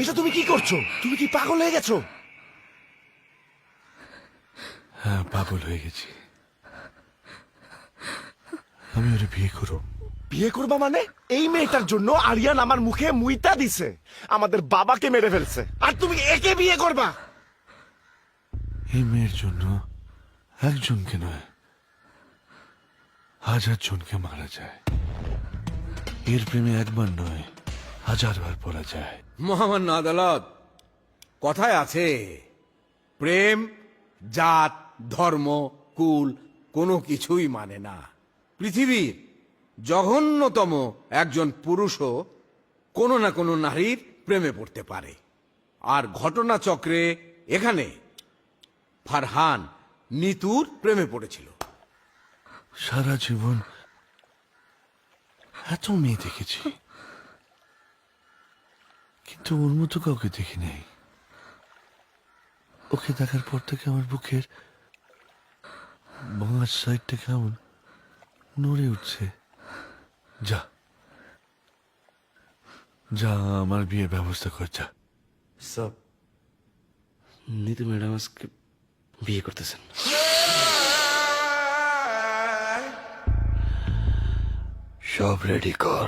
এটা তুমি কি করছো? তুমি কি পাগল হয়ে গেছো? হ্যাঁ, পাগল হয়ে গেছি। আমি ওরে বিয়ে করব। বিয়ে করবা মানে? এই মেয়েটার জন্য আরিয়ান আমার মুখে মুইতা দিছে, আমাদের বাবাকে মেরে ফেলছে, আর তুমি একে বিয়ে করবা? এই মেয়ের জন্য একজনকে নয়, হাজার জনকে মারা যায়। এর প্রেমে একবার নয়, 1000 বার পড়া যায়। মহামান্য আদালত, কথায় আছে প্রেম জাত ধর্ম কুল কোনো কিছুই মানে না। পৃথিবীর জঘন্যতম একজন পুরুষও কোনো না কোনো নারীর প্রেমে পড়তে পারে। আর ঘটনাচক্রে এখানে ফারহান নিতুর প্রেমে পড়েছিল। সারা জীবন এত মেয়ে দেখেছি, কিন্তু ওর মতো কাউকে দেখি নাই। ওকে দেখার পর থেকে আমার বুকের বাঁ সাইডটা কেমন নড়ে উঠছে। যা যা, আমার বিয়ের ব্যবস্থা কর যা। সব নিতু ম্যাডাম আজকে বিয়ে করতেছেন। সব রেডি কর।